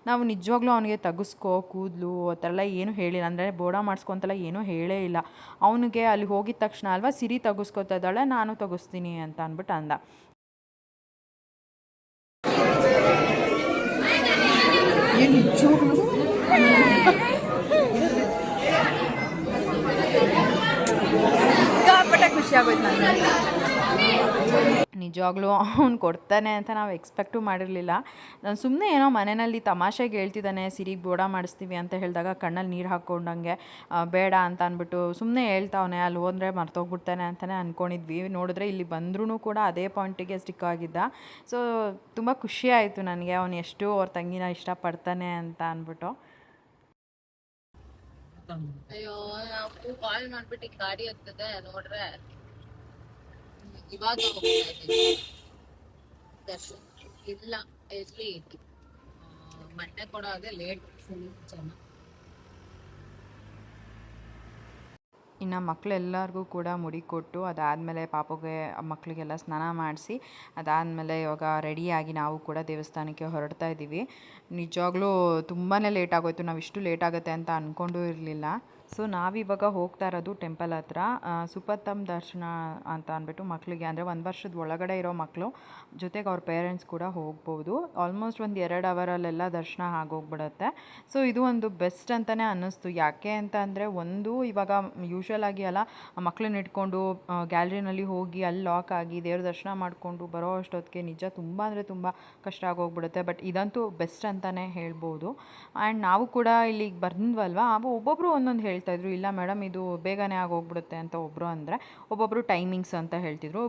S1: ನಾವು ನಿಜವಾಗ್ಲೂ ಅವನಿಗೆ ತೆಗೆಸ್ಕೋ ಕೂದಲು ಆ ಥರ ಎಲ್ಲ ಏನೂ ಹೇಳಿಲ್ಲ, ಅಂದರೆ ಬೋಡ ಮಾಡಿಸ್ಕೊಂತೆಲ್ಲ ಏನೂ ಹೇಳೇ ಇಲ್ಲ. ಅವನಿಗೆ ಅಲ್ಲಿ ಹೋಗಿದ ತಕ್ಷಣ ಅಲ್ವಾ ಸಿರಿ ತೆಗೆಸ್ಕೊತಾ ಇದ್ದಾಳೆ, ನಾನು ತೆಗೆಸ್ತೀನಿ ಅಂತ ಅಂದ್ಬಿಟ್ಟು ಅಂದ. ಸಿಕ್ಕಾಪಟ್ಟೆ ಖುಷಿ ಆಗೋಯ್ತು ನನಗೆ. ನಿಜವಾಗ್ಲೂ ಅವ್ನು ಕೊಡ್ತಾನೆ ಅಂತ ನಾವು ಎಕ್ಸ್ಪೆಕ್ಟು ಮಾಡಿರಲಿಲ್ಲ. ನಾನು ಸುಮ್ಮನೆ ಏನೋ ಮನೆಯಲ್ಲಿ ತಮಾಷೆಗೆ ಹೇಳ್ತಿದ್ದಾನೆ ಸಿರಿಗೆ ಬೋಡ ಮಾಡಿಸ್ತೀವಿ ಅಂತ ಹೇಳಿದಾಗ ಕಣ್ಣಲ್ಲಿ ನೀರು ಹಾಕ್ಕೊಂಡಂಗೆ ಬೇಡ ಅಂತ ಅಂದ್ಬಿಟ್ಟು ಸುಮ್ಮನೆ ಹೇಳ್ತಾವನೆ, ಅಲ್ಲಿ ಹೋದರೆ ಮರ್ತೋಗ್ಬಿಡ್ತಾನೆ ಅಂತಲೇ ಅಂದ್ಕೊಂಡಿದ್ವಿ. ನೋಡಿದ್ರೆ ಇಲ್ಲಿ ಬಂದ್ರೂ ಕೂಡ ಅದೇ ಪಾಯಿಂಟಿಗೆ ಸ್ಟಿಕ್ ಆಗಿದ್ದ. ಸೊ ತುಂಬ ಖುಷಿ ಆಯಿತು ನನಗೆ, ಅವನು ಎಷ್ಟು ಅವ್ರ ತಂಗಿನ ಇಷ್ಟಪಡ್ತಾನೆ ಅಂತ ಅಂದ್ಬಿಟ್ಟು.
S4: ಅಯ್ಯೋ ನಾವು ಕಾಲ್ ಮಾಡ್ಬಿಟ್ಟು ಗಾಡಿ ಹತ್ತದೆ ನೋಡ್ರೆ ಇವಾಗ ಹೋಗ್ತಾ ಇದ್ದೀವಿ. ಇಲ್ಲ ಎಲ್ಲಿ ಮೊನ್ನೆ ಕೊಡೋ ಹಾಗೆ ಲೇಟ್ ಫುಲ್ ಜನ.
S1: ಇನ್ನು ಮಕ್ಕಳೆಲ್ಲರಿಗೂ ಕೂಡ ಮುಡಿ ಕೊಟ್ಟು ಅದಾದಮೇಲೆ ಪಾಪುಗೆ ಮಕ್ಕಳಿಗೆಲ್ಲ ಸ್ನಾನ ಮಾಡಿಸಿ ಅದಾದಮೇಲೆ ಇವಾಗ ರೆಡಿಯಾಗಿ ನಾವು ಕೂಡ ದೇವಸ್ಥಾನಕ್ಕೆ ಹೊರಡ್ತಾ ಇದ್ದೀವಿ. ನಿಜವಾಗ್ಲೂ ತುಂಬಾ ಲೇಟ್ ಆಗೋಯ್ತು, ನಾವು ಇಷ್ಟು ಲೇಟ್ ಆಗುತ್ತೆ ಅಂತ ಅಂದ್ಕೊಂಡೂ ಇರಲಿಲ್ಲ. ಸೊ ನಾವಿವಾಗ ಹೋಗ್ತಾ ಇರೋದು ಟೆಂಪಲ್ ಹತ್ರ ಸುಪತ್ತಮ್ ದರ್ಶನ ಅಂತ ಅಂದ್ಬಿಟ್ಟು ಮಕ್ಕಳಿಗೆ, ಅಂದರೆ 1 ವರ್ಷದ ಒಳಗಡೆ ಇರೋ ಮಕ್ಕಳು ಜೊತೆಗೆ ಅವ್ರ ಪೇರೆಂಟ್ಸ್ ಕೂಡ ಹೋಗ್ಬೋದು. ಆಲ್ಮೋಸ್ಟ್ 1-2 ಅವರಲ್ಲೆಲ್ಲ ದರ್ಶನ ಆಗೋಗ್ಬಿಡುತ್ತೆ. ಸೊ ಇದು ಒಂದು ಬೆಸ್ಟ್ ಅಂತಲೇ ಅನ್ನಿಸ್ತು. ಯಾಕೆ ಅಂತ ಅಂದರೆ, ಒಂದು ಇವಾಗ ಯೂಶ್ವಲ್ ಯೂಶ್ವಲಾಗಿ ಅಲ್ಲ ಮಕ್ಕಳನ್ನ ಇಟ್ಕೊಂಡು ಗ್ಯಾಲರಿನಲ್ಲಿ ಹೋಗಿ ಅಲ್ಲಿ ಲಾಕ್ ಆಗಿ ದೇವ್ರ ದರ್ಶನ ಮಾಡಿಕೊಂಡು ಬರೋ ಅಷ್ಟೊತ್ತಿಗೆ ನಿಜ ತುಂಬ ಅಂದರೆ ತುಂಬ ಕಷ್ಟ ಆಗೋಗ್ಬಿಡುತ್ತೆ. ಬಟ್ ಇದಂತೂ ಬೆಸ್ಟ್ ಅಂತಲೇ ಹೇಳ್ಬೋದು. ಆ್ಯಂಡ್ ನಾವು ಕೂಡ ಇಲ್ಲಿಗೆ ಬಂದ್ವಲ್ವ, ಒಬ್ಬೊಬ್ಬರು ಒಂದೊಂದು ಹೇಳ್ತಾಯಿದ್ರು, ಇಲ್ಲ ಮೇಡಮ್ ಇದು ಬೇಗನೆ ಆಗೋಗ್ಬಿಡುತ್ತೆ ಅಂತ ಒಬ್ಬರು ಅಂದರೆ, ಒಬ್ಬೊಬ್ಬರು ಟೈಮಿಂಗ್ಸ್ ಅಂತ ಹೇಳ್ತಿದ್ರು.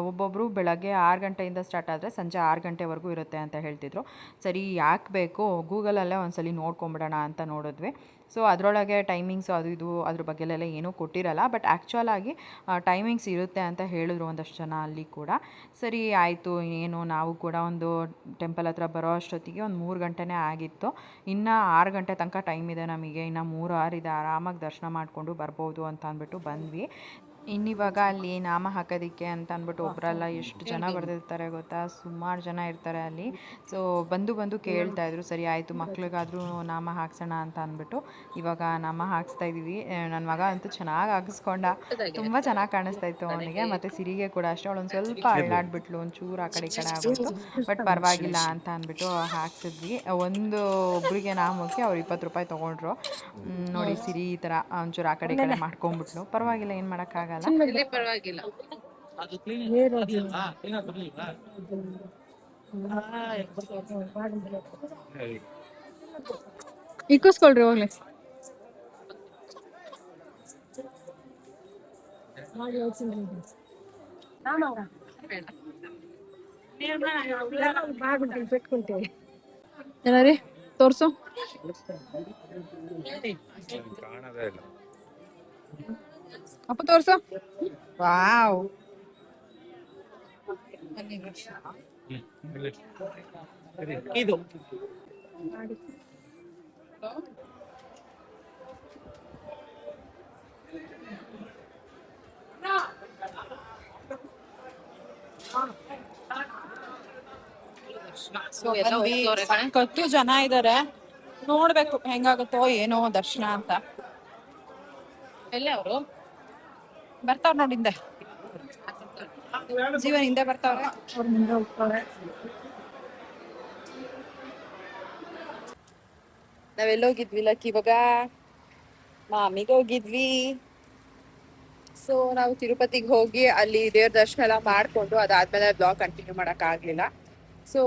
S1: ಒಬ್ಬೊಬ್ಬರು ಬೆಳಗ್ಗೆ 6 ಗಂಟೆಯಿಂದ ಸ್ಟಾರ್ಟ್ ಆದರೆ ಸಂಜೆ 6 ಗಂಟೆವರೆಗೂ ಇರುತ್ತೆ ಅಂತ ಹೇಳ್ತಿದ್ರು. ಸರಿ ಯಾಕೆ ಬೇಕು, ಗೂಗಲಲ್ಲೇ ಒಂದ್ಸಲಿ ನೋಡ್ಕೊಂಬಿಡೋಣ ಅಂತ ನೋಡಿದ್ವಿ. ಸೊ ಅದರೊಳಗೆ ಟೈಮಿಂಗ್ಸು ಅದು ಇದು ಅದ್ರ ಬಗ್ಗೆಲೆಲ್ಲ ಏನೂ ಕೊಟ್ಟಿರಲ್ಲ. ಬಟ್ ಆ್ಯಕ್ಚುಲಾಗಿ ಟೈಮಿಂಗ್ಸ್ ಇರುತ್ತೆ ಅಂತ ಹೇಳಿದ್ರು ಒಂದಷ್ಟು ಜನ ಅಲ್ಲಿ ಕೂಡ. ಸರಿ ಆಯಿತು, ಏನು ನಾವು ಕೂಡ ಒಂದು ಟೆಂಪಲ್ ಹತ್ರ ಬರೋ ಅಷ್ಟೊತ್ತಿಗೆ ಒಂದು 3 ಗಂಟೆನೇ ಆಗಿತ್ತು. ಇನ್ನು 6 ಗಂಟೆ ತನಕ ಟೈಮ್ ಇದೆ ನಮಗೆ, ಇನ್ನು 3 ಅವರ್ ಇದೆ, ಆರಾಮಾಗಿ ದರ್ಶನ ಮಾಡಿಕೊಂಡು ಬರ್ಬೋದು ಅಂತ ಅಂದ್ಬಿಟ್ಟು ಬಂದ್ವಿ. ಇನ್ನಿವಾಗ ಅಲ್ಲಿ ನಾಮ ಹಾಕೋದಕ್ಕೆ ಅಂತ ಅಂದ್ಬಿಟ್ಟು ಒಬ್ಬರಲ್ಲ ಎಷ್ಟು ಜನ ಬರೆದಿರ್ತಾರೆ ಗೊತ್ತಾ, ಸುಮಾರು ಜನ ಇರ್ತಾರೆ ಅಲ್ಲಿ. ಸೊ ಬಂದು ಕೇಳ್ತಾಯಿದ್ರು, ಸರಿ ಆಯಿತು ಮಕ್ಳಿಗಾದರೂ ನಾಮ ಹಾಕ್ಸೋಣ ಅಂತ ಅಂದ್ಬಿಟ್ಟು ಇವಾಗ ನಾಮ ಹಾಕ್ಸ್ತಾ ಇದ್ದೀವಿ. ನನ್ನ ಮಗ ಅಂತೂ ಚೆನ್ನಾಗಿ ಹಾಕಿಸ್ಕೊಂಡ, ತುಂಬ ಚೆನ್ನಾಗಿ ಕಾಣಿಸ್ತಾ ಇತ್ತು ಅವನಿಗೆ. ಮತ್ತು ಸಿರಿಗೆ ಕೂಡ ಅಷ್ಟೇ, ಅವಳೊಂದು ಸ್ವಲ್ಪ ಅಳ್ಳಾಡ್ಬಿಟ್ಲು, ಒಂಚೂರು ಆ ಕಡೆ ಈ ಕಡೆ ಆಗ್ಬಿಟ್ಟು. ಬಟ್ ಪರವಾಗಿಲ್ಲ ಅಂತ ಅಂದ್ಬಿಟ್ಟು ಹಾಕ್ಸಿದ್ವಿ. ಒಬ್ಬರಿಗೆ ನಾಮಕ್ಕೆ ಅವ್ರು 20 ರೂಪಾಯಿ ತೊಗೊಂಡ್ರು. ನೋಡಿ ಸಿರಿ ಈ ಥರ ಒಂಚೂರು ಆ ಕಡೆ ಈ ಕಡೆ ಮಾಡ್ಕೊಂಡ್ಬಿಟ್ಲು. ಪರವಾಗಿಲ್ಲ, ಏನು ಮಾಡೋಕ್ಕಾಗಲ್ಲ.
S4: ಪರವಾಗಿಲ್ಲ.
S1: ಇಕ್ಕಿಸ್ಕೊಳ್ರಿ ಹೋಗ್ಲಿ. ಏನಾರಿ ತೋರ್ಸು.
S3: ಕಾಣದೇ ಇಲ್ಲ.
S1: ಅಪ್ಪ ತೋರ್ಸು. ವಾವ್,
S2: ಇದು
S1: ಕತ್ತು ಜನ ಇದಾರೆ, ನೋಡ್ಬೇಕು ಹೆಂಗಾಗುತ್ತೋ ಏನೋ ದರ್ಶನ ಅಂತ.
S4: ಎಲ್ಲಿ ಅವರು
S1: ಬರ್ತಾವ ನೋಡಿಂದೆ, ಜೀವನ ಹಿಂದೆ ಬರ್ತಾವ್ರೆ, ಅವ್ರ ಮುಂದೆ ಹೋಗ್ತಾರೆ. ನಾವೆಲ್ಲೋಗಿದ್ವಿ ಲಕ್, ಇವಾಗ ಮಾಮಿಗೆ ಹೋಗಿದ್ವಿ. ಸೊ ನಾವು ತಿರುಪತಿಗೆ ಹೋಗಿ ಅಲ್ಲಿ ದೇವ್ರ ದರ್ಶನ ಎಲ್ಲ ಮಾಡಿಕೊಂಡು ಅದಾದ್ಮೇಲೆ ಬ್ಲಾಗ್ ಕಂಟಿನ್ಯೂ ಮಾಡೋಕ್ಕಾಗಲಿಲ್ಲ. ಸೊ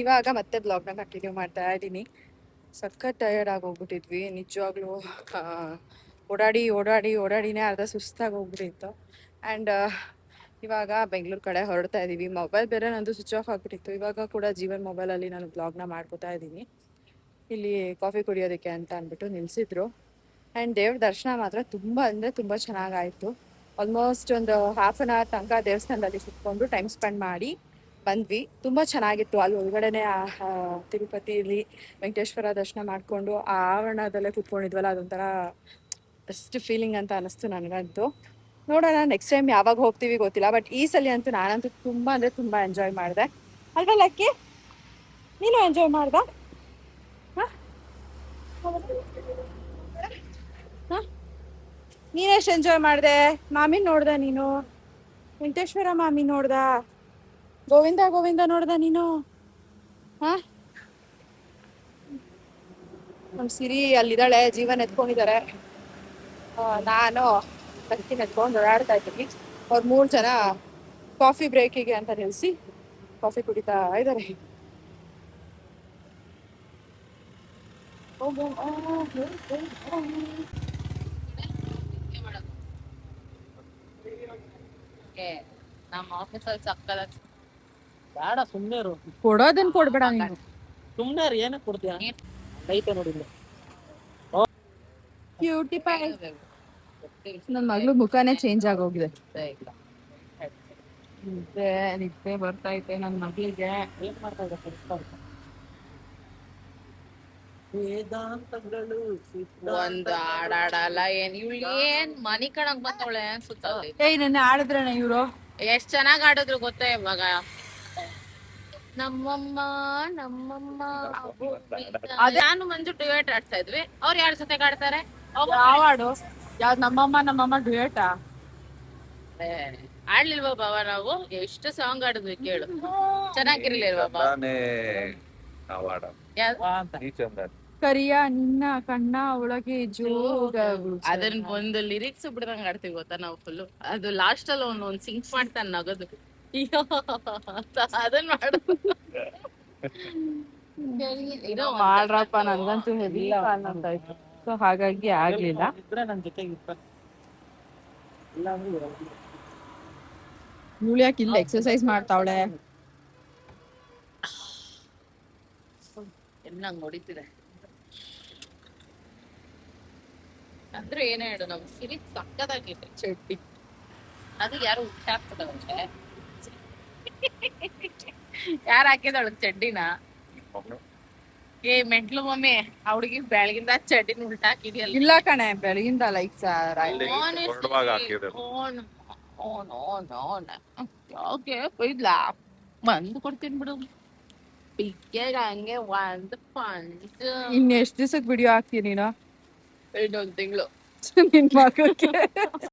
S1: ಇವಾಗ ಮತ್ತೆ ಬ್ಲಾಗ್ನ ಕಂಟಿನ್ಯೂ ಮಾಡ್ತಾ ಇದ್ದೀನಿ. ಸಖತ್ ಟಯರ್ಡ್ ಆಗೋಗ್ಬಿಟ್ಟಿದ್ವಿ ನಿಜವಾಗ್ಲೂ. ಓಡಾಡಿನೇ ಅರ್ಧ ಸುಸ್ತಾಗಿ ಹೋಗ್ಬಿಟ್ಟಿತ್ತು. ಆ್ಯಂಡ್ ಇವಾಗ ಬೆಂಗಳೂರು ಕಡೆ ಹೊರಡ್ತಾ ಇದ್ದೀವಿ. ಮೊಬೈಲ್ ಬೇರೆ ನಂದು ಸ್ವಿಚ್ ಆಫ್ ಆಗಿಬಿಟ್ಟಿತ್ತು. ಇವಾಗ ಕೂಡ ಜೀವನ್ ಮೊಬೈಲಲ್ಲಿ ನಾನು ಬ್ಲಾಗ್ನ ಮಾಡ್ಕೋತಾ ಇದ್ದೀನಿ. ಇಲ್ಲಿ ಕಾಫಿ ಕುಡಿಯೋದಕ್ಕೆ ಅಂತ ಅಂದ್ಬಿಟ್ಟು ನಿಲ್ಲಿಸಿದ್ರು. ಆ್ಯಂಡ್ ದೇವ್ರ ದರ್ಶನ ಮಾತ್ರ ತುಂಬ ಅಂದರೆ ತುಂಬ ಚೆನ್ನಾಗಾಯಿತು. ಆಲ್ಮೋಸ್ಟ್ ಒಂದು ಹಾಫ್ ಆನ್ ಅವರ್ ತನಕ ದೇವಸ್ಥಾನದಲ್ಲಿ ಸುತ್ಕೊಂಡು ಟೈಮ್ ಸ್ಪೆಂಡ್ ಮಾಡಿ ಬಂದ್ವಿ. ತುಂಬ ಚೆನ್ನಾಗಿತ್ತು. ಅಲ್ಲಿ ಒಳಗಡೆನೆ ತಿರುಪತಿಯಲ್ಲಿ ವೆಂಕಟೇಶ್ವರ ದರ್ಶನ ಮಾಡಿಕೊಂಡು ಆ ಆವರಣದಲ್ಲೇ ಕೂತ್ಕೊಂಡಿದ್ವಲ್ಲ, ಅದೊಂಥರ ಬೆಸ್ಟ್ ಫೀಲಿಂಗ್ ಅಂತ ಅನ್ನಿಸ್ತು ನನಗಂತೂ. ನೋಡೋಣ ನೆಕ್ಸ್ಟ್ ಟೈಮ್ ಯಾವಾಗ ಹೋಗ್ತೀವಿ ಗೊತ್ತಿಲ್ಲ. ಬಟ್ ಈ ಸಲ ಅಂತೂ ನಾನಂತೂ ತುಂಬ ಅಂದರೆ ತುಂಬ ಎಂಜಾಯ್ ಮಾಡಿದೆ. ಅಲ್ವಾ ಲಕ್ಕಿ, ನೀನು ಎಂಜಾಯ್ ಮಾಡ್ದ? ನೀನೆಷ್ಟು ಎಂಜಾಯ್ ಮಾಡಿದೆ? ಮಾಮಿ ನೋಡ್ದ ನೀನು? ವೆಂಕಟೇಶ್ವರ ಮಾಮಿ ನೋಡ್ದ? ಗೋವಿಂದ ನೋಡ್ದ ನೀನು? ನಮ್ಮ ಸಿರಿ ಅಲ್ಲಿದ್ದಾಳೆ, ಜೀವನ ಎತ್ಕೊಂಡಿದ್ದಾರೆ. ನಾನು ಬಸ್ಸಿನ ಎತ್ಕೊಂಡು ಓಡಾಡ್ತಾ ಇದ್ದೀನಿ. ಅವ್ರು 3 ಜನ ಕಾಫಿ ಬ್ರೇಕಿಗೆ ಅಂತ ನಿಲ್ಲಿಸಿ ಕಾಫಿ ಕುಡಿತಾ ಇದ್ದಾರೆ.
S4: ನಮ್ಮ ಆಫೀಸಲ್ಲಿ ಸಕ್ಕದ
S2: ಬೇಡ ಸುಮ್ಮನೆ
S1: ಕೊಡೋದನ್ನ ಕೊಡ್ಬೇಡ ನೀನು.
S2: ಸುಮ್ಮನೆ ಏನಕ್ಕೆ ಕೊಡ್ತೀಯ? ಐತೆ ನೋಡಿ
S1: ಕ್ಯೂಟಿ ಪೈ. ನನ್ನ ಮಗಳು ಮುಖನೇ ಚೇಂಜ್ ಆಗೋಗಿದೆ. ನಿದ್ದೆ ಬರ್ತೈತೆ ನನ್ನ ಮಗಳಿಗೆ.
S2: ಏನ್ ಮಾಡ್ತಾ ಇದ್ದ? ವೇದಾಂತಗಳು
S4: ಒಂದು ಹಾಡಾಡಲ್ಲ ಏನ್ ಮನಿ ಕಣಕ್ ಬಂದವಳೆ ಅನ್ಸುತ್ತಲ್ಲ.
S1: ನನ್ನ ಆಡಿದ್ರಣ ಇವ್ರು
S4: ಎಷ್ಟ್ ಚೆನ್ನಾಗ್ ಆಡಿದ್ರು ಗೊತ್ತಾ ಇವಾಗ. ನಮ್ಮಮ್ಮ ನಾನು ಮಂಜು ಡುಯೆಟ್ ಆಡ್ತಾ ಇದ್ವಿ. ಅವ್ರು ಯಾರ ಜೊತೆಗೆ ಆಡ್ತಾರೆ?
S1: ಯಾವ ಹಾಡು? ಯಾವ್ದು? ನಮ್ಮಮ್ಮ ಡ್ಯೂಯೇಟಾ?
S4: ಆಡ್ಲಿಲ್ವಾ ಬಾವ? ನಾವು ಎಷ್ಟು ಸಾಂಗ್ ಆಡಿದ್ವಿ ಕೇಳು. ಚೆನ್ನಾಗಿರ್ಲಿಲ್ವಾ ಬಾವ?
S1: ಕರಿಯ ನಿನ್ನ ಕಣ್ಣ ಒಳಗೆ ಜೋಗವು
S4: ಅದನ್ನ ಒಂದು ಲಿರಿಕ್ಸ್ ಬಿಡ್ದಂಗ್ ಆಡ್ತೀವಿ ಗೊತ್ತಾ ನಾವು ಫುಲ್ಲು. ಅದು ಲಾಸ್ಟ್ ಅಲ್ಲಿ ಒಂದ್ ಸಿಂಕ್ ಮಾಡ್ತಾನೆ ನಗದು. ಅಯ್ಯೋ ಅಂತ ಅದನ್ನ ಮಾಡು.
S1: ಮಾಡ್ರಪ್ಪ, ನಂಗಂತೂ ಹೆವಿ ಕಾಲಂತಾಯ್ತು. ಸೊ ಹಾಗಾಗಿ ಆಗ್ಲಿಲ್ಲ.
S2: ಇದ್ರೆ ನನ್ನ ಜೊತೆಗೆ ಇರ್ತಾರೆ. ಇಲ್ಲ ಅಂದ್ರೆ ಇರಲ್ಲ.
S1: ಇವಳು ಯಾಕೆ ಇಲ್ಲ ಎಕ್ಸರ್ಸೈಸ್ ಮಾಡ್ತಾವಳೆ?
S4: ನಂಗೆ ಹೊಡಿತಿದೆ ಅಂದ್ರೆ ಏನೇ ಹೇಳು, ನಮ್ ಸಿರಿ ಸಕ್ಕದಾಗಿದೆ ಚಡ್ಡಿ. ಅದು ಯಾರು ಹುಟ್ಟಾಕ್ತದಂತೆ, ಯಾರು ಹಾಕಿದವಳು ಚಡ್ಡಿನ? ಏ ಮೆಂಟ್ಲು ಮಮ್ಮಿ, ಆ ಹುಡುಗಿ ಬೆಳಗಿಂದ ಚಡ್ಡಿನ ಉಲ್ಟಾಕಿದ್ಯಲ್ಲ.
S1: ಇಲ್ಲ ಕಣೆ, ಬೆಳಗಿಂದ ಲೈಕ್
S3: ಹೊರಡುವಾಗ ಹಾಕಿದ್ರು.
S4: ಓಕೆ ಕೊಯ್ದ್ಲಾ ಬಂದು ಕೊಡ್ತೀನಿ ಬಿಡು. ಪಿಕ್ಕೆಗೆ ಹಂಗೆ ಒಂದು ಪಂಚ್.
S1: ಇನ್ ಎಷ್ಟ್ ದಿವಸಕ್ಕೆ ವಿಡಿಯೋ ಹಾಕ್ತೀನಿ ನೀನು?
S4: ಇನ್ನೊಂದು ತಿಂಗಳು
S1: ನಿನ್ ಮಗಕ್ಕೆ